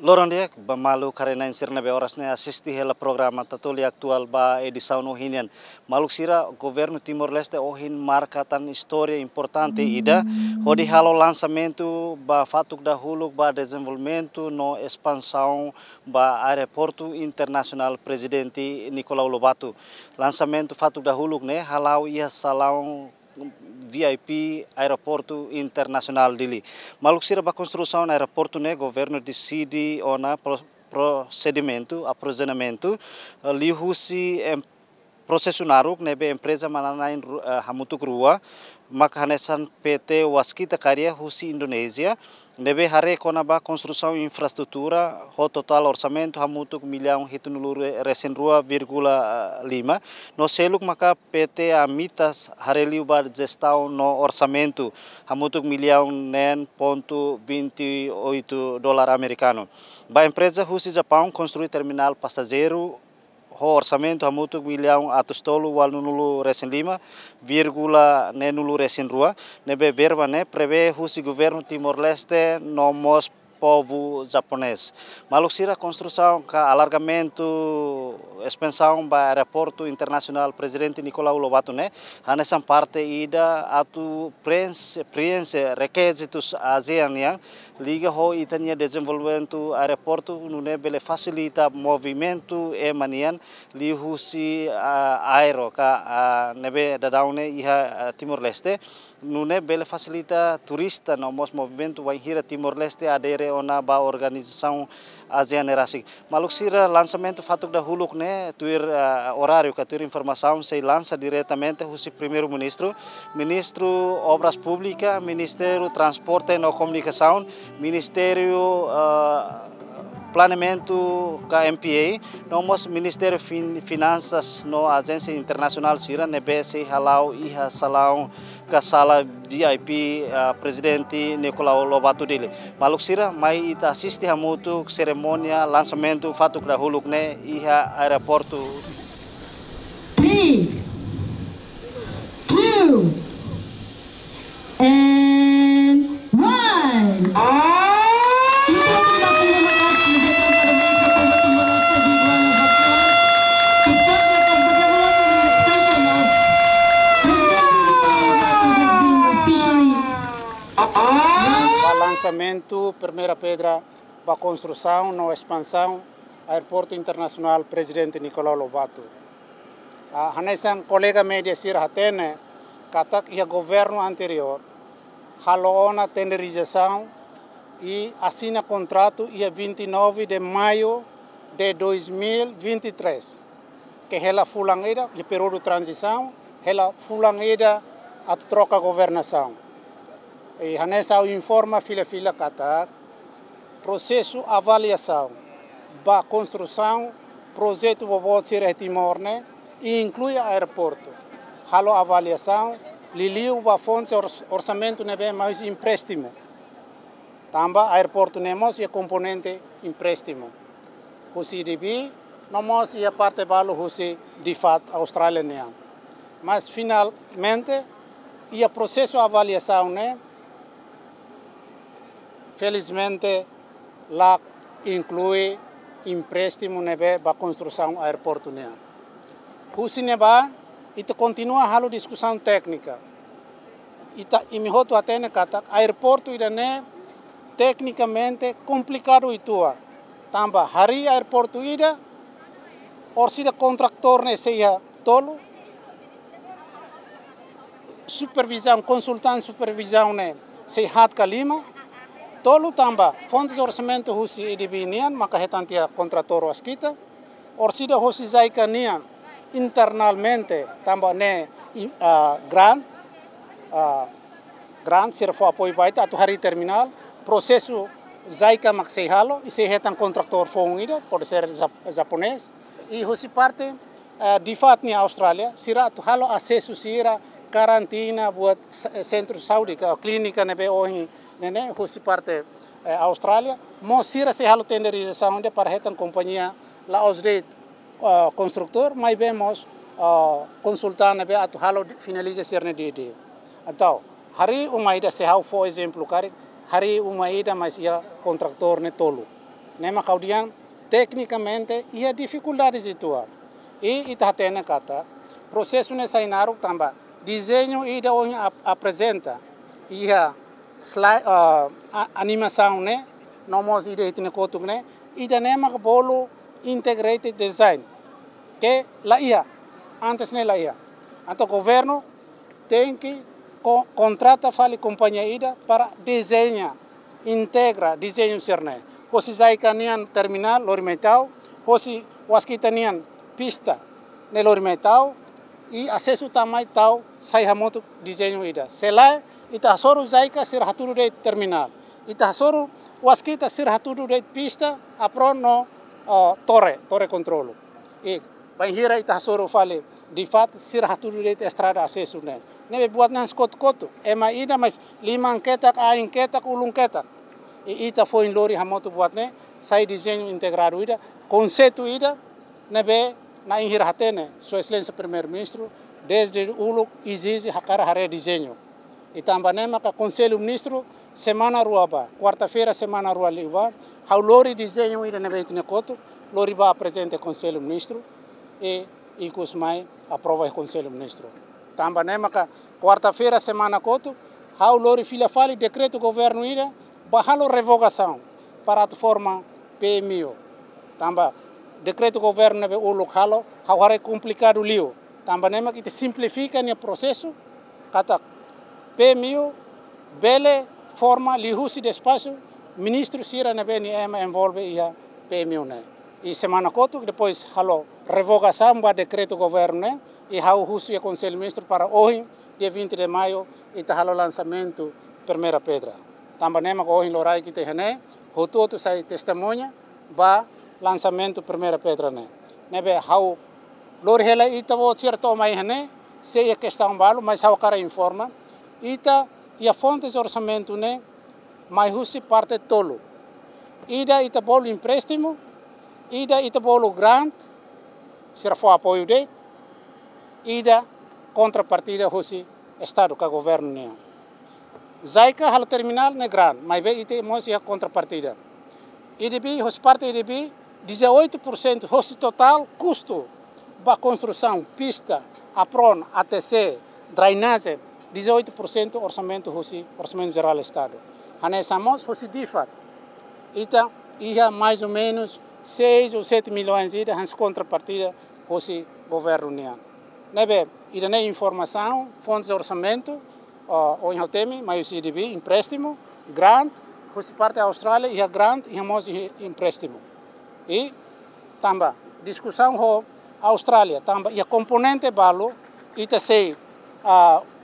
Lorondia, malu karena insirna be orasnya assisti hela programa tatoli aktual ba edição no hinian. Maluk sira governo Timor-Leste ohin markatan história importante ida, hodi halo lançamento ba fatuk da huluk ba desenvolvimento no expansão ba aeroporto internacional presidente Nicolau Lobato. Lançamento fatuk da huluk ne halau ia salão VIP aeroporto internacional dili. Maluk sira ba construção no aeroporto ne governo decide ona procedimento, aprisionamento, lihusi processo naruk nebe empresa mananain hamutuk rua, makahanesan PT Waskita Karya Husi Indonesia, nebe hare kona ba construção infraestrutura, ho total orçamento hamutuk milhão hitunulu resen 2,5, no seluk maka PT Amitas hareliu ba gestão no orçamento hamutuk milhão nen ponto 28 dólar americano. Ba empresa Husi Japão construir terminal passageiro ho orçamento hamutuk milhão atostolo wal nulu resen 5,nenulu resen 2 nebe verba ne prevê Husi governo Timor-Leste no mos povo japonês. Maluk sira construção ka alargamento expansão ba aeroporto internacional presidente Nicolau Lobato ne hanesan parte ida atu preenche requisitos ASEAN yang liga ho itania desenvolvimento aeroporto nune bele facilita movimento e manian li husi aero ka nebe dadaune iha Timor-Leste nune bele facilita turista no mos movimento vai hira Timor-Leste adere ona ba organização ASEAN Erasik. Maluk sira lançamento fatuk da huluk ne tuir horário ka tuir informação se lança diretamente husi primeiro-ministro, ministro Obras Públicas, Ministério Transporte e Comunicação, Ministério Planeamento ka MPA, nomos Ministério Finanças no Agência Internacional Sira nebe se halau iha salão ka sala VIP presidente Nicolau Lobato dele. Maluk sira mai ita assisti hamutu cerimônia lançamento fatuk da huluk ne iha aeroporto. 3, 2, and 1. Lançamento, primeira pedra para a construção, na expansão, aeroporto internacional presidente Nicolau Lobato. Hanesan colega média sir hatene, katak ia governo anterior, haloona tenderização e assina contrato ia 29 de maio de 2023, que ela fulangeira, e período de transição, ela fulangeira a troca governação. E Hanessa informa fila kata processo avaliação ba construção projeto bobot sir Timor ne e inclui aeroporto halo avaliação liliu ba fonte orçamento nebe mais empréstimo tamba aeroporto nemos e componente empréstimo o CDB nomos e a parte balo husi difat australiana mas finalmente e a processo avaliação ne felizmente, lá inclui empréstimo nebe para construção do aeroporto. Husi neba, ita continua a discussão técnica. Ita imihoto atene kata aeroporto ida ne tecnicamente complicado itua. Tamba hari aeroporto ida, orsida contractor ne seja tolo, supervisão, consultante supervisão ne seja kalima. Tolu tamba fontes orçamento husi edibinian maka hetantia contrator waskita orsida husi zaikanian internalmente tamba ne grant sirfo apoio baita atu hari terminal processo zaika maksei halo e se hetan contractor fonida pode ser japonês e husi parte di fatni Austrália sira atu halo acesso sira karantina buat centro saúde clínica nebe ohi nene husi parte Austrália mo sira se halo tenderização de para hetan companhia la osret construtor mai vemos consultar nebe atu halo finaliza sirne de então hari umaida se hau for exemplo kari hari umaida mas ia contractor ne tolu Nema kaudian tecnicamente ia dificuldades itu. E ita hatene kata processo ne sainaru tamba desenho ida hoje apresenta ia slide animação né nomos ida itne kotuk né ida nema bolo integrated design que lá ia antes ne lá ia então governo tem que contrata fale companhia ida para desenhar integra desenho serne hosi zaikanian terminal lorimetau hosi waskitanian pista ne lorimetau e acesso tamai tau sai hamoto desenho ida selai ita soru zaika sir haturu de terminal ita soru waskita sir haturu de pista apron no torre controlo e banhira ita soru fale di fato sir haturu de estrada acesso ne nebe buat nas kot ema ida mas limang ketak ain ketak ulung ketak e ita foi em lori hamoto buat ne sai desenho integrado ida conceito ida nebe na inhir hatene sua excelência primeiro-ministro desde uluk exige hakara hare desenho e também nema ka conselho ministro semana ruaba quarta-feira semana rua liba hau lori desenho ida nebe itne koto lori ba apresente conselho ministro e ikus mai aprova o conselho ministro também nema ka quarta-feira semana koto hau lori fila fali decreto governo ida bahalo revogação para a forma PMO também decreto governo nebe uluk halo hau hare complicado lio também nema que simplifica o processo kata PMO bele forma lihusi de espaço ministro sira nebe ni ema envolve ia PMO né e semana koto depois halo revogação ba decreto governo né e hau husi o conselho ministro para hoje dia 20 de maio e ta halo lançamento primeira pedra também nema ko hoje lorai que te hene hototo sai testemunha ba lançamento primeira pedra né nebe hau lor hela ita vo certo mai hene se a questão balo mas hau cara informa ita ia fontes de orçamento né mai husi parte tolo ita bolo empréstimo ita bolo grant será for apoio de ida contrapartida husi estado ka governo né zaika hal terminal ne grant mai be ite mos ia contrapartida IDB hos parte IDB 18% hoje total custo para construção, pista, apron, ATC, drainagem, 18% orçamento hoje, orçamento geral do Estado. Anexamos hoje de fato. Ita ia mais ou menos 6 ou 7 milhões de hans contrapartida hoje governo união. Nebe, ida ne informação, fontes de orçamento, o temi, mais IDB, empréstimo, grant, hoje parte da Austrália, ia grant, ia mos empréstimo. E também discussão com a Austrália também e componente balo ita sei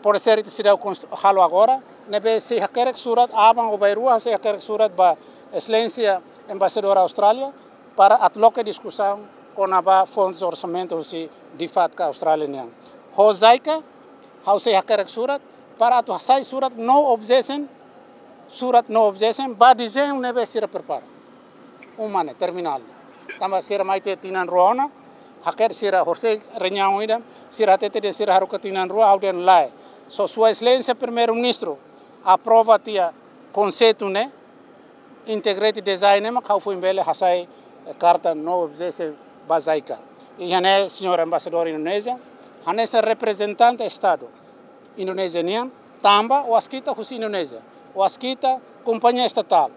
por ser ita será halo agora nebe se hakerek surat abang o bairua se hakerek surat ba excelência embaixador Austrália para atloque discussão com a fontes de orçamento se de fato ka Austrália niang ho zaika how se hakerek surat para atu sai surat no objection ba desenho nebe sira prepara umane terminal tamba sira maite tinan ruana haker sira horse renyang ida sira tete de sira haru katinan rua auden lai so sua excelência primeiro ministro aprova tia conceito né integrated design ma khau foi mbele hasai carta no objection bazaika e hane senhor embaixador Indonésia hane ser representante estado indonesianian tamba waskita husi Indonésia waskita companhia estatal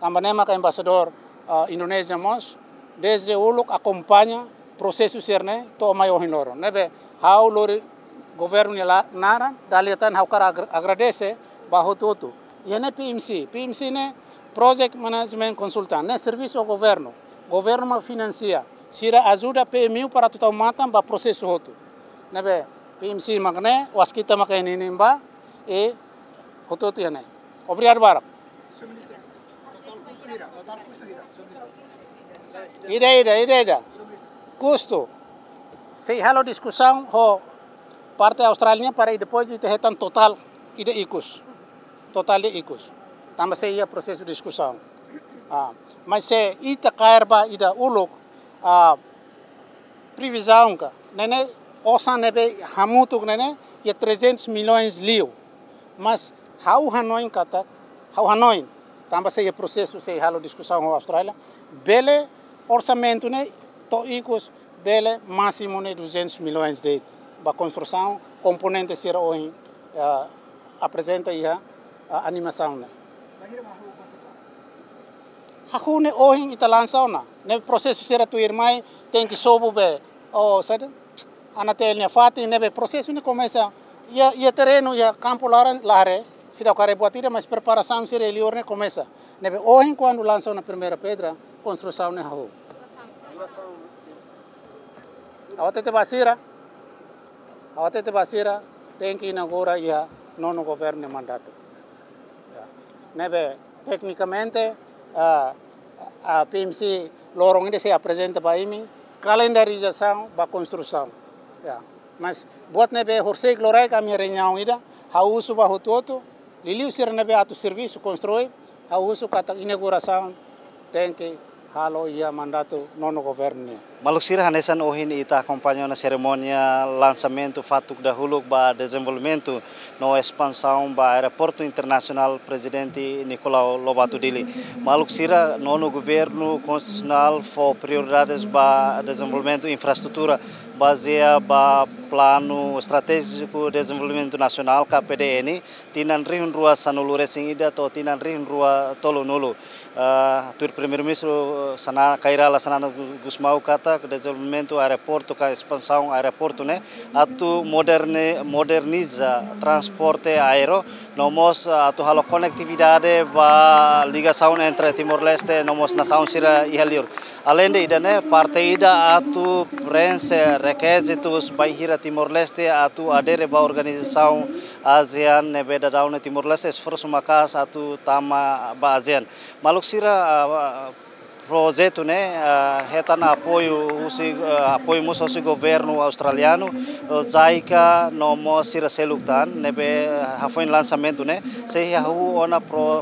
tamba nema ka embaixador Indonésia mos desde uluk acompanha processo serne to mai ohinoro nebe hau lori governo nara daliatan hau kara agradece bajo tutu yene PMC ne project management consultant ne serviço ao governo ma financia sira ajuda PMU para tu matan ba processo hotu nebe PMC magne waskita makene nimba e hotu yene obrigado bara Ida. Custo. Se halo discussão ho parte australiana para depois de ter total ida icus. Total de icus. Também se ia processo de discussão. Mas se ita cairba ida uluk previsão ka nene osan nebe hamutuk nene ia 300 milhões liu. Mas hau Hanoi kata hau Hanoi tambah saya processo sei halo discussão com a Austrália, bele orçamento né, to icos bele máximo né 200 milhões de ba construção, componente será hoje apresenta aí a animação né. Hakune hoje ita lançou na, né processo será tu irmão tem que sobo be, oh sabe, anatelnya fati né be processo né começa ia terreno ia campo lare se dá cara boa tira mas preparação será ele orne começa né be hoje quando lançou na primeira pedra construção né hau awate basira tem que inaugurar ia nono governo mandato né be tecnicamente a PMC lorong ini saya apresenta para ini kalendarização para construção, ya. Mas buat nebe horsek lorai kami renyau ida, hausu bah toto, liliu sir nebe atu serviço construir, hausu kata inauguração tem que halo ia mandato nono governo. Maluksira hanesan ohin ita acompanhou na cerimônia lançamento fatuk dahulu ba desenvolvimento no expansão ba aeroporto internacional presidente Nicolau Lobato Dili. Maluksira nono governo constitucional for prioridades ba desenvolvimento infraestrutura baseia ba plano estratégico de desenvolvimento nacional KPDN tinan rihun rua sanulure singida to tinan rihun rua tolonulu. Tur primeiro-ministro sana Kairala Sanana Gusmau kata que desenvolvimento aeroporto ka expansão aeroporto né atu moderniza transporte aero nomos atu halo conectividade ba ligação entre Timor-Leste nomos nação sira ihaliur além de ida né parte ida atu prense requisitos baihira Timor-Leste atu adere ba organização ASEAN nebeda daun Timor-Leste esforço makas atu tama ba ASEAN maluksira projeto né retan apoio muso si governo australiano zaika nomo sira seluktan nebe hafoin lançamento né se hu ona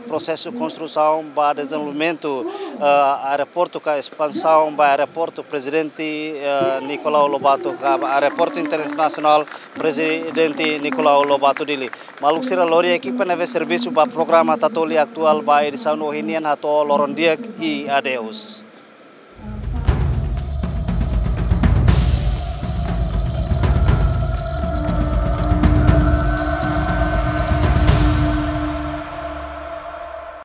processo construção ba desenvolvimento aeroporto ka expansão ba aeroporto presidente Nicolau Lobato ka aeroporto internacional presidente Nicolau Lobato Dili maluksira lori equipa neve serviço ba programa tatoli aktual ba edição ohinian hato lorondiak I adeus.